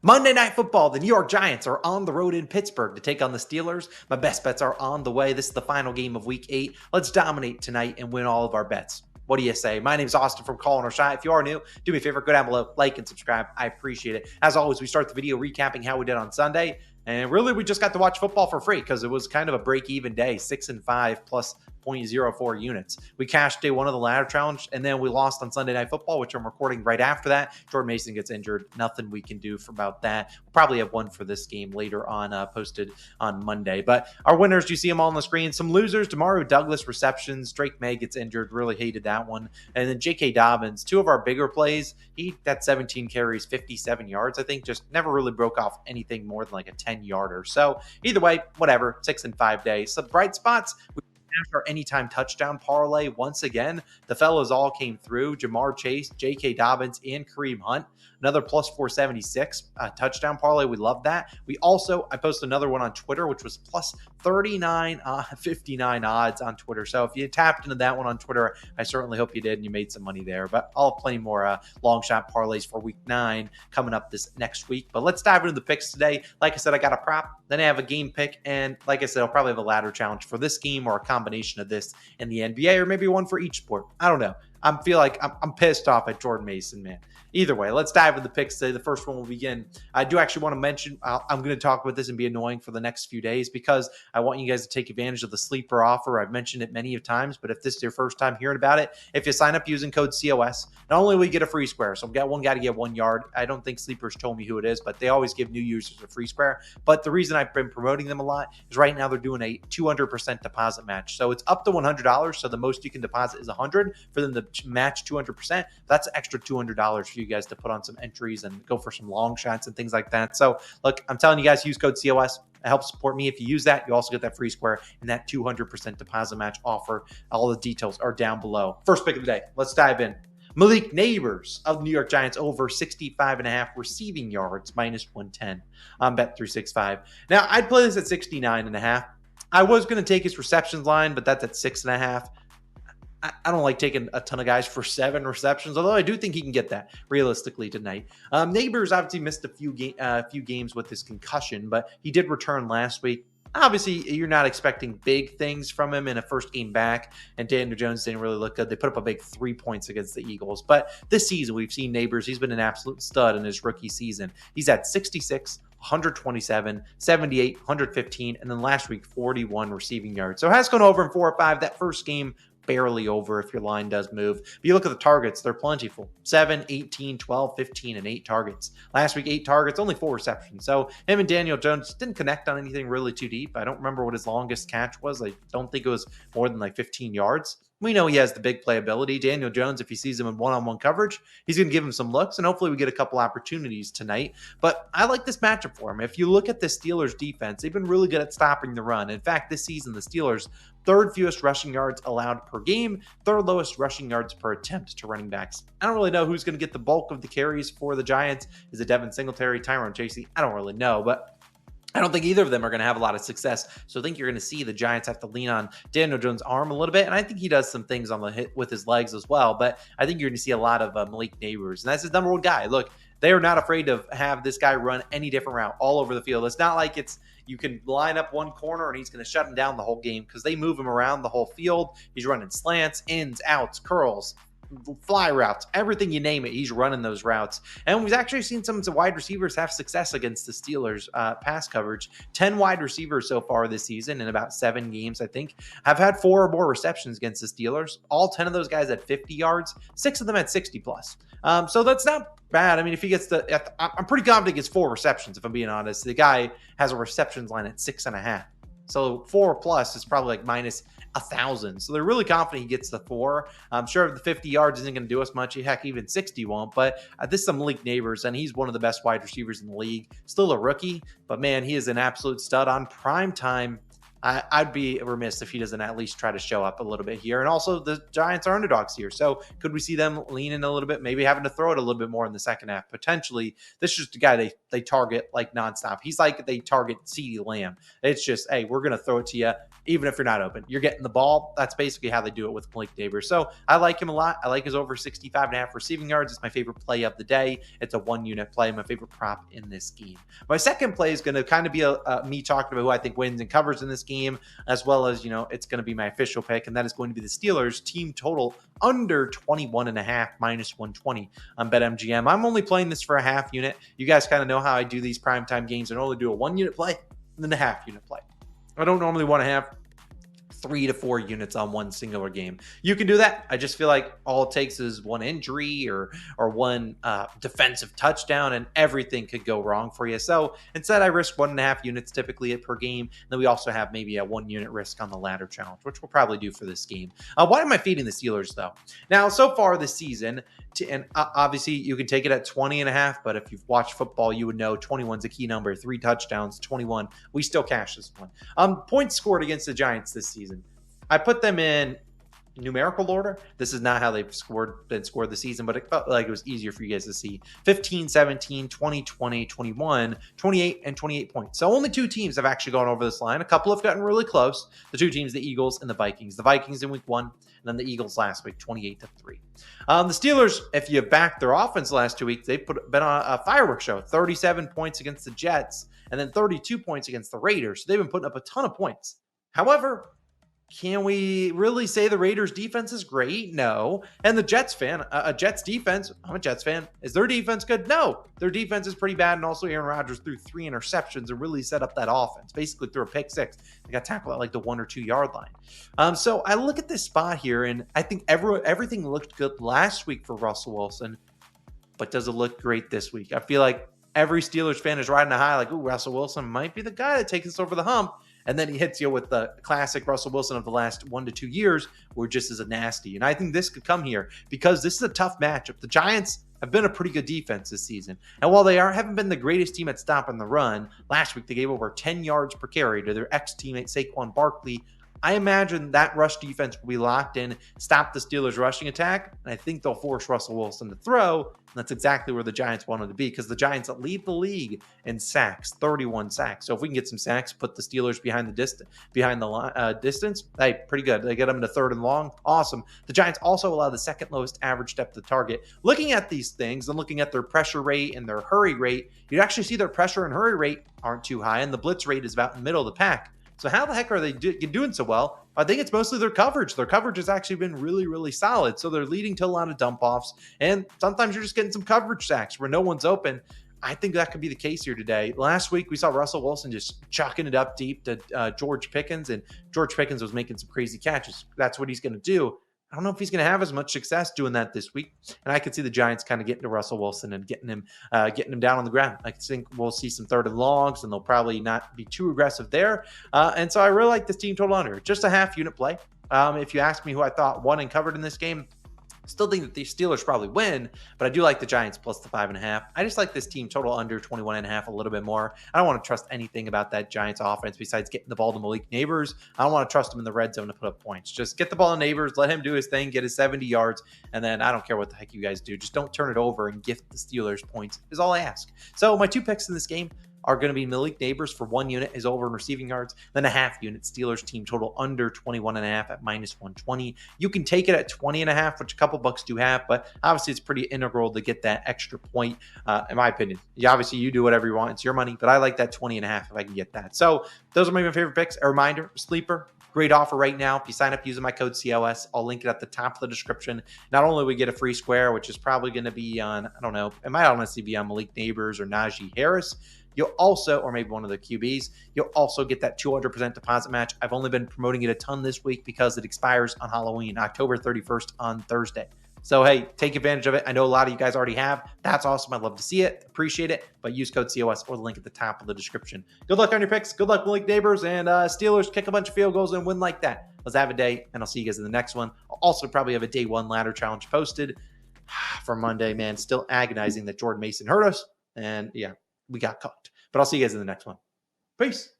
Monday Night Football, the New York Giants are on the road in Pittsburgh to take on the Steelers. My best bets are on the way. This is the final game of Week 8. Let's dominate tonight and win all of our bets. What do you say? My name is Austin from Calling Our Shot. If you are new, do me a favor, go down below, like and subscribe. I appreciate it. As always, we start the video recapping how we did on Sunday. And really, we just got to watch football for free because it was kind of a break-even day, 6-5 plus 0.04 units. We cashed day one of the ladder challenge, and then we lost on Sunday Night Football, which I'm recording right after that. Jordan Mason gets injured. Nothing we can do about that. We'll probably have one for this game later on, posted on Monday. But our winners, you see them all on the screen. Some losers, Demario Douglas receptions. Drake May gets injured. Really hated that one. And then J.K. Dobbins, two of our bigger plays. He got 17 carries, 57 yards. I think just never really broke off anything more than like a 10-yarder. So either way, whatever, 6-5 days. Some bright spots. Our anytime touchdown parlay, once again, the fellows all came through. Jamar Chase, J.K. Dobbins, and Kareem Hunt. Another plus 476 touchdown parlay. We love that. I posted another one on Twitter, which was plus 39.59 odds on Twitter. So if you tapped into that one on Twitter, I certainly hope you did and you made some money there. But I'll have plenty more long shot parlays for week 9 coming up this next week. But let's dive into the picks today. Like I said, I got a prop, then I have a game pick, and like I said, I'll probably have a ladder challenge for this game or a combination of this and the NBA, or maybe one for each sport. I don't know. I feel like I'm pissed off at Jordan Mason, man. Either way, let's dive into the picks today. The first one will begin. I do actually want to mention, I'm going to talk about this and be annoying for the next few days because I want you guys to take advantage of the sleeper offer. I've mentioned it many times, but if this is your first time hearing about it, if you sign up using code COS, not only will you get a free square, so get one guy to get 1 yard. I don't think sleepers told me who it is, but they always give new users a free square. But the reason I've been promoting them a lot is right now they're doing a 200% deposit match. So it's up to $100. So the most you can deposit is $100 for them to match 200%. That's an extra $200 for you guys to put on some entries and go for some long shots and things like that. So look, I'm telling you guys, use code COS. It helps support me. If you use that, you also get that free square and that 200% deposit match offer. All the details are down below. First pick of the day. Let's dive in. Malik Neighbors of the New York Giants over 65.5 receiving yards, minus 110 on Bet365. Now, I'd play this at 69.5. I was going to take his receptions line, but that's at 6.5. I don't like taking a ton of guys for 7 receptions, although I do think he can get that realistically tonight. Neighbors obviously missed a few games with his concussion, but he did return last week. Obviously, you're not expecting big things from him in a first game back, and Daniel Jones didn't really look good. They put up a big 3 points against the Eagles. But this season, we've seen Neighbors. He's been an absolute stud in his rookie season. He's at 66, 127, 78, 115, and then last week, 41 receiving yards. So it has gone over in 4 or 5. That first game, barely over if your line does move. If you look at the targets, they're plentiful. 7, 18, 12, 15, and 8 targets. Last week, 8 targets, only 4 receptions. So him and Daniel Jones didn't connect on anything really too deep. I don't remember what his longest catch was. I don't think it was more than like 15 yards. We know he has the big playability. Daniel Jones, if he sees him in one-on-one coverage, he's going to give him some looks, and hopefully we get a couple opportunities tonight. But I like this matchup for him. If you look at the Steelers' defense, they've been really good at stopping the run. In fact, this season, the Steelers' 3rd fewest rushing yards allowed per game, 3rd lowest rushing yards per attempt to running backs. I don't really know who's going to get the bulk of the carries for the Giants. Is it Devin Singletary, Tyrone Chasey? I don't really know, but I don't think either of them are going to have a lot of success. So I think you're going to see the Giants have to lean on Daniel Jones' arm a little bit. And I think he does some things on the hit with his legs as well. But I think you're going to see a lot of Malik Neighbors. And that's his number 1 guy. Look, they are not afraid to have this guy run any different route all over the field. It's not like you can line up one corner and he's going to shut him down the whole game because they move him around the whole field. He's running slants, ins, outs, curls, fly routes, everything you name it, he's running those routes. And we've actually seen some wide receivers have success against the Steelers pass coverage. 10 wide receivers so far this season in about 7 games, I think, have had 4 or more receptions against the Steelers. All 10 of those guys at 50 yards, 6 of them at 60 plus. So that's not bad. I mean, if he gets I'm pretty confident he gets 4 receptions, if I'm being honest. The guy has a receptions line at 6.5. So 4 plus is probably like minus 1,000. So they're really confident he gets the 4. I'm sure the 50 yards isn't going to do us much. Heck, even 60 won't. But this is some Malik Neighbors, and he's one of the best wide receivers in the league. Still a rookie, but man, he is an absolute stud on prime time. I'd be remiss if he doesn't at least try to show up a little bit here. And also the Giants are underdogs here. So could we see them leaning a little bit, maybe having to throw it a little bit more in the second half? Potentially. This is just a guy they target like nonstop. He's like they target CeeDee Lamb. It's just, hey, we're going to throw it to you even if you're not open. You're getting the ball. That's basically how they do it with Malik Neighbors. So I like him a lot. I like his over 65.5 receiving yards. It's my favorite play of the day. It's a 1-unit play, my favorite prop in this game. My second play is going to kind of be me talking about who I think wins and covers in this game, as well as, it's going to be my official pick, and that is going to be the Steelers team total under 21.5 minus 120 on BetMGM. I'm only playing this for a half unit. You guys kind of know how I do these primetime games and only do a 1-unit play and then a half unit play. I don't normally want to have 3 to 4 units on one singular game. You can do that. I just feel like all it takes is one injury or one defensive touchdown and everything could go wrong for you. So instead I risk 1.5 units typically per game. Then we also have maybe a 1-unit risk on the ladder challenge, which we'll probably do for this game. Why am I feeding the Steelers though? Now, so far this season, and obviously you can take it at 20.5, but if you've watched football, you would know 21's a key number. 3 touchdowns, 21. We still cash this one. Points scored against the Giants this season. I put them in numerical order. This is not how they've been scored this season, but it felt like it was easier for you guys to see. 15, 17, 20, 20, 21, 28, and 28 points. So only 2 teams have actually gone over this line. A couple have gotten really close. The 2 teams, the Eagles and the Vikings. The Vikings in week 1, and then the Eagles last week, 28-3. The Steelers, if you back their offense the last 2 weeks, they've been on a fireworks show. 37 points against the Jets, and then 32 points against the Raiders. So they've been putting up a ton of points. However, can we really say the Raiders defense is great? No. And the Jets fan, a Jets defense, I'm a Jets fan. Is their defense good? No. Their defense is pretty bad. And also Aaron Rodgers threw 3 interceptions and really set up that offense. Basically threw a pick 6. They got tackled at like the 1 or 2 yard line. So I look at this spot here and I think everything looked good last week for Russell Wilson, but does it look great this week? I feel like every Steelers fan is riding a high like, ooh, Russell Wilson might be the guy that takes us over the hump. And then he hits you with the classic Russell Wilson of the last 1 to 2 years, where just is a nasty. And I think this could come here because this is a tough matchup. The Giants have been a pretty good defense this season. And while they haven't been the greatest team at stopping the run, last week they gave over 10 yards per carry to their ex-teammate Saquon Barkley. I imagine that rush defense will be locked in, stop the Steelers' rushing attack, and I think they'll force Russell Wilson to throw. And that's exactly where the Giants wanted to be because the Giants lead the league in sacks, 31 sacks. So if we can get some sacks, put the Steelers behind the distance, hey, pretty good. They get them to 3rd and long. Awesome. The Giants also allow the second lowest average depth of target. Looking at these things and looking at their pressure rate and their hurry rate, you'd actually see their pressure and hurry rate aren't too high, and the blitz rate is about in the middle of the pack. So how the heck are they doing so well? I think it's mostly their coverage. Their coverage has actually been really, really solid. So they're leading to a lot of dump offs. And sometimes you're just getting some coverage sacks where no one's open. I think that could be the case here today. Last week, we saw Russell Wilson just chucking it up deep to George Pickens. And George Pickens was making some crazy catches. That's what he's going to do. I don't know if he's going to have as much success doing that this week. And I could see the Giants kind of getting to Russell Wilson and getting him down on the ground. I think we'll see some 3rd and longs, and they'll probably not be too aggressive there. And so I really like this team total under. Just a half unit play. If you ask me who I thought won and covered in this game, still think that the Steelers probably win, but I do like the Giants plus the 5.5. I just like this team total under 21.5 a little bit more. I don't want to trust anything about that Giants offense besides getting the ball to Malik Neighbors. I don't want to trust him in the red zone to put up points. Just get the ball to Neighbors, let him do his thing, get his 70 yards, and then I don't care what the heck you guys do. Just don't turn it over and gift the Steelers points is all I ask. So my 2 picks in this game are going to be Malik Neighbors for 1 unit is over in receiving yards, then a half unit Steelers team total under 21.5 at minus 120. You can take it at 20.5, which a couple bucks do have, but obviously it's pretty integral to get that extra point, in my opinion. Obviously you do whatever you want. It's your money, but I like that 20.5 if I can get that. So those are my favorite picks. A reminder, sleeper, great offer right now. If you sign up using my code COS, I'll link it at the top of the description. Not only we get a free square, which is probably going to be on, I don't know, it might honestly be on Malik Neighbors or Najee Harris. You'll also, or maybe one of the QBs, you'll also get that 200% deposit match. I've only been promoting it a ton this week because it expires on Halloween, October 31st on Thursday. So, hey, take advantage of it. I know a lot of you guys already have. That's awesome. I'd love to see it. Appreciate it. But use code COS or the link at the top of the description. Good luck on your picks. Good luck, Malik Neighbors. And Steelers kick a bunch of field goals and win like that. Let's have a day, and I'll see you guys in the next one. I'll also probably have a day 1 ladder challenge posted for Monday, man. Still agonizing that Jordan Mason hurt us. And, yeah, we got caught. But I'll see you guys in the next one. Peace.